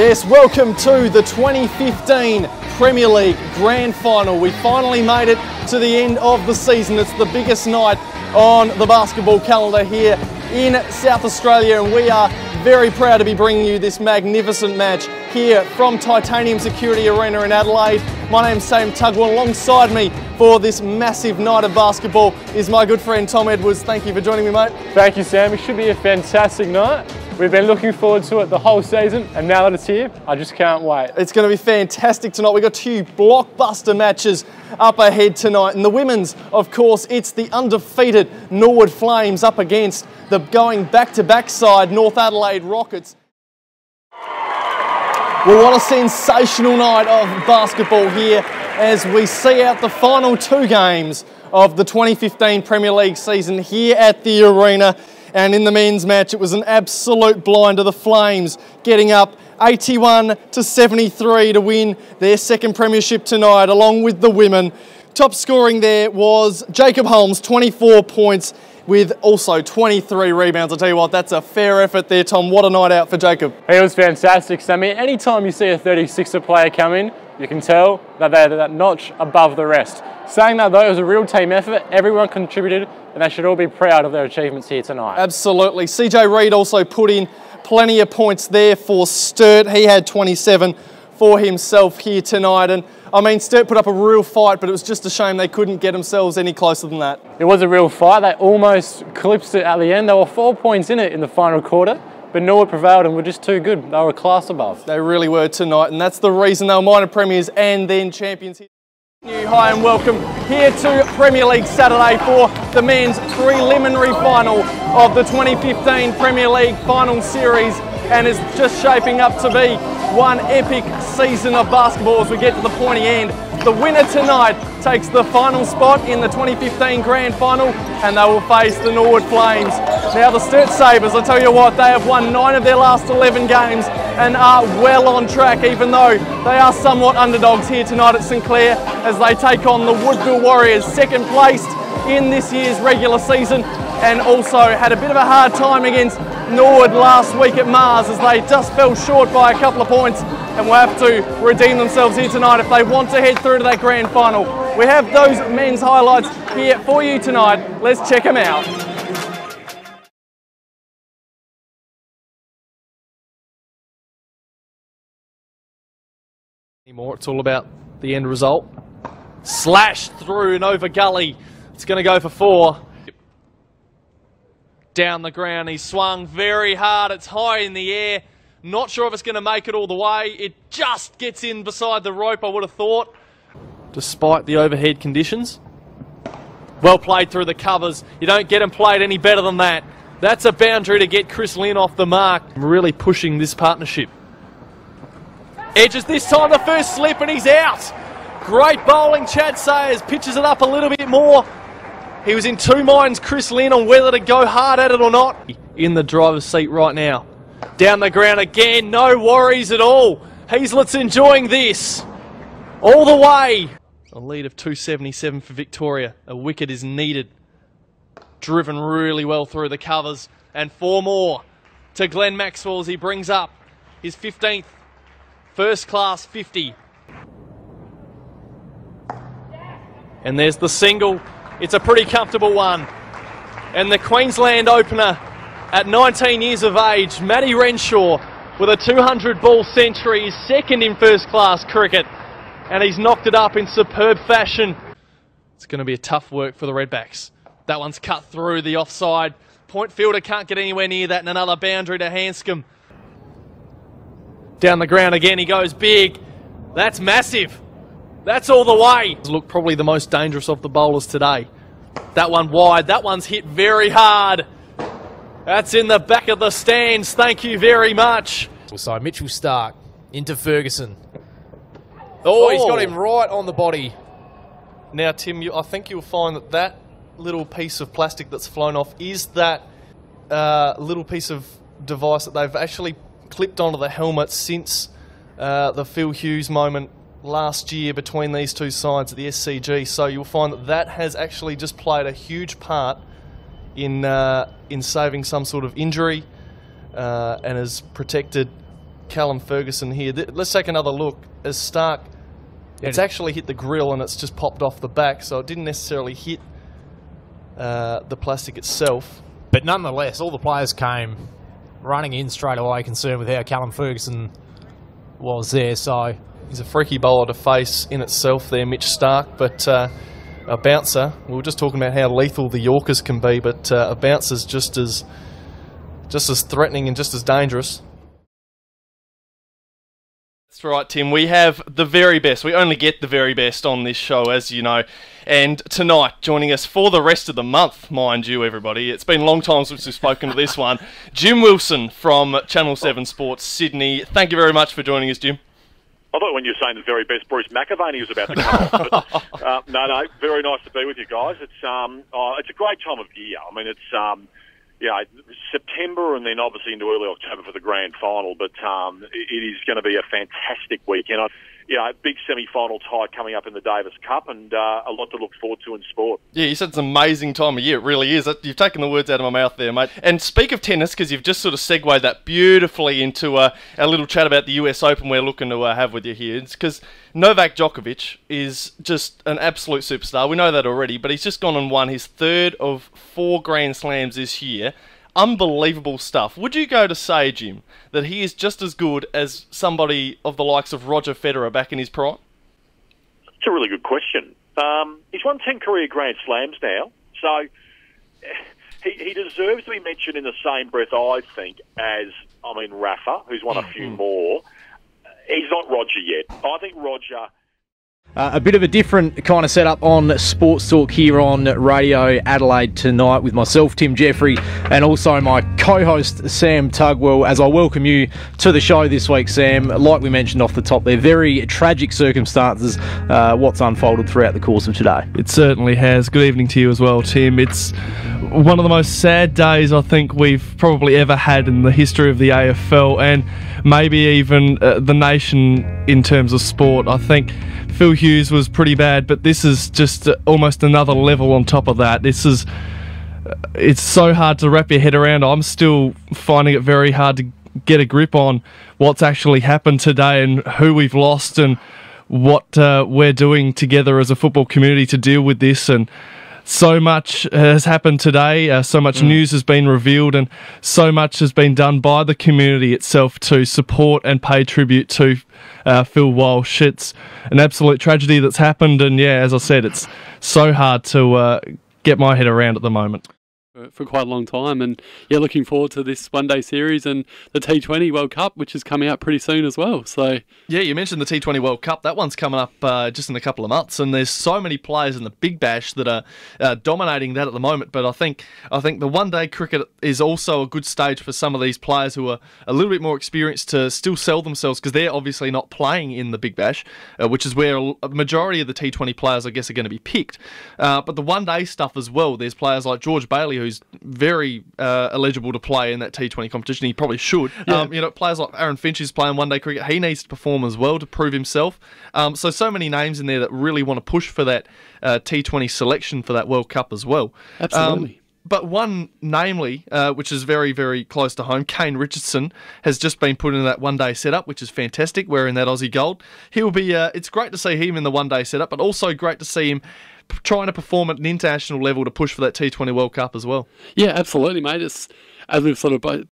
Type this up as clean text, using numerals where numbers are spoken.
Yes, welcome to the 2015 Premier League Grand Final. We finally made it to the end of the season. It's the biggest night on the basketball calendar here in South Australia, and we are very proud to be bringing you this magnificent match here from Titanium Security Arena in Adelaide. My name's Sam Tugwell. Alongside me for this massive night of basketball is my good friend Tom Edwards. Thank you for joining me, mate. Thank you, Sam. It should be a fantastic night. We've been looking forward to it the whole season, and now that it's here, I just can't wait. It's going to be fantastic tonight. We've got two blockbuster matches up ahead tonight. And the women's, of course, it's the undefeated Norwood Flames up against the going back-to-back side North Adelaide Rockets. Well, what a sensational night of basketball here as we see out the final two games of the 2015 Premier League season here at the arena. And in the men's match, it was an absolute blinder. The Flames getting up 81-73 to win their second premiership tonight, along with the women. Top scoring there was Jacob Holmes, 24 points with also 23 rebounds. I'll tell you what, that's a fair effort there, Tom. What a night out for Jacob. It was fantastic, Sammy. Anytime you see a 36er player come in, you can tell that they're that notch above the rest. Saying that though, it was a real team effort. Everyone contributed, and they should all be proud of their achievements here tonight. Absolutely. CJ Reid also put in plenty of points there for Sturt. He had 27 for himself here tonight. And I mean, Sturt put up a real fight, but it was just a shame they couldn't get themselves any closer than that. It was a real fight. They almost clipped it at the end. There were 4 points in it in the final quarter, but Norwood prevailed and were just too good. They were a class above. They really were tonight, and that's the reason they were minor premiers and then champions. Hi and welcome here to Premier League Saturday for the men's preliminary final of the 2015 Premier League Final Series, and is just shaping up to be one epic season of basketball as we get to the pointy end. The winner tonight takes the final spot in the 2015 Grand Final, and they will face the Norwood Flames. Now the Sturt Sabres, I tell you what, they have won 9 of their last 11 games and are well on track, even though they are somewhat underdogs here tonight at St Clair as they take on the Woodville Warriors, second placed in this year's regular season, and also had a bit of a hard time against Norwood last week at Mars as they just fell short by a couple of points, and will have to redeem themselves here tonight if they want to head through to that grand final. We have those men's highlights here for you tonight. Let's check them out. Anymore, it's all about the end result. Slashed through and over gully. It's going to go for 4. Down the ground, he swung very hard. It's high in the air. Not sure if it's going to make it all the way. It just gets in beside the rope, I would have thought, despite the overhead conditions. Well played through the covers. You don't get him played any better than that. That's a boundary to get Chris Lynn off the mark. Really pushing this partnership. Edges this time, the first slip, and he's out. Great bowling. Chad Sayers pitches it up a little bit more. He was in two minds, Chris Lynn, on whether to go hard at it or not. In the driver's seat right now. Down the ground again, no worries at all. Hazlett's enjoying this. All the way. A lead of 277 for Victoria. A wicket is needed. Driven really well through the covers. And 4 more to Glenn Maxwell as he brings up his 15th first class 50. And there's the single. It's a pretty comfortable one. And the Queensland opener at 19 years of age, Matty Renshaw, with a 200-ball century, is second in first-class cricket, and he's knocked it up in superb fashion. It's going to be a tough work for the Redbacks. That one's cut through the offside. Point fielder can't get anywhere near that, and another boundary to Hanscom. Down the ground again, he goes big. That's massive. That's all the way. Look, probably the most dangerous of the bowlers today. That one wide. That one's hit very hard. That's in the back of the stands. Thank you very much. So Mitchell Stark into Ferguson. Oh, he's got him right on the body. Now, Tim, I think you'll find that that little piece of plastic that's flown off is that little piece of device that they've actually clipped onto the helmet since the Phil Hughes moment last year between these two sides of the SCG. So you'll find that that has actually just played a huge part in saving some sort of injury and has protected Callum Ferguson here. Let's take another look. As Stark, it's actually hit the grill and it's just popped off the back, so it didn't necessarily hit the plastic itself. But nonetheless, all the players came running in straight away, concerned with how Callum Ferguson was there. So he's a freaky bowler to face in itself there, Mitch Stark, but a bouncer. We were just talking about how lethal the Yorkers can be, but a bouncer's just as threatening and just as dangerous. That's right, Tim. We have the very best. We only get the very best on this show, as you know. And tonight, joining us for the rest of the month, mind you, everybody. It's been a long time since we've spoken to this one. Jim Wilson from Channel 7 Sports, Sydney. Thank you very much for joining us, Jim. I thought when you were saying the very best, Bruce McAvaney was about to come off. But, no, very nice to be with you guys. It's a great time of year. I mean, it's September and then obviously into early October for the grand final. But it is going to be a fantastic weekend. Big semi-final tie coming up in the Davis Cup, and a lot to look forward to in sport. Yeah, you said it's an amazing time of year. It really is. You've taken the words out of my mouth there, mate. And speak of tennis, because you've just sort of segued that beautifully into our little chat about the US Open we're looking to have with you here. It's because Novak Djokovic is just an absolute superstar. We know that already, but he's just gone and won his third of 4 Grand Slams this year. Unbelievable stuff. Would you go to say, Jim, that he is just as good as somebody of the likes of Roger Federer back in his prime? It's a really good question. He's won 10 career Grand Slams now, so he deserves to be mentioned in the same breath, I think, as, Rafa, who's won a few more. He's not Roger yet. I think Roger... a bit of a different kind of setup on Sports Talk here on Radio Adelaide tonight with myself, Tim Jeffrey, and also my co-host, Sam Tugwell, as I welcome you to the show this week, Sam. Like we mentioned off the top there, very tragic circumstances, what's unfolded throughout the course of today. It certainly has. Good evening to you as well, Tim. It's one of the most sad days I think we've probably ever had in the history of the AFL, and maybe even the nation in terms of sport. I think Phil Hughes was pretty bad, but this is just almost another level on top of that. It's so hard to wrap your head around. I'm still finding it very hard to get a grip on what's actually happened today and who we've lost and what we're doing together as a football community to deal with this. And so much has happened today, so much news has been revealed, and so much has been done by the community itself to support and pay tribute to Phil Walsh. It's an absolute tragedy that's happened, and yeah, as I said, it's so hard to get my head around at the moment. For quite a long time, and yeah, looking forward to this one-day series and the T20 World Cup, which is coming up pretty soon as well. So yeah, you mentioned the T20 World Cup. That one's coming up just in a couple of months, and there's so many players in the Big Bash that are dominating that at the moment. But I think the one-day cricket is also a good stage for some of these players who are a little bit more experienced to still sell themselves, because they're obviously not playing in the Big Bash, which is where a majority of the T20 players, I guess, are going to be picked. But the one-day stuff as well, there's players like George Bailey, who's very eligible to play in that T20 competition. He probably should. Yeah. Players like Aaron Finch is playing one-day cricket. He needs to perform as well to prove himself. So many names in there that really want to push for that T20 selection for that World Cup as well. Absolutely. But one, namely, which is very, very close to home, Kane Richardson has just been put in that one-day setup, which is fantastic, wearing that Aussie gold. He'll be. It's great to see him in the one-day setup, but also great to see him trying to perform at an international level to push for that T20 World Cup as well. Yeah, absolutely, mate. It's, as we've sort of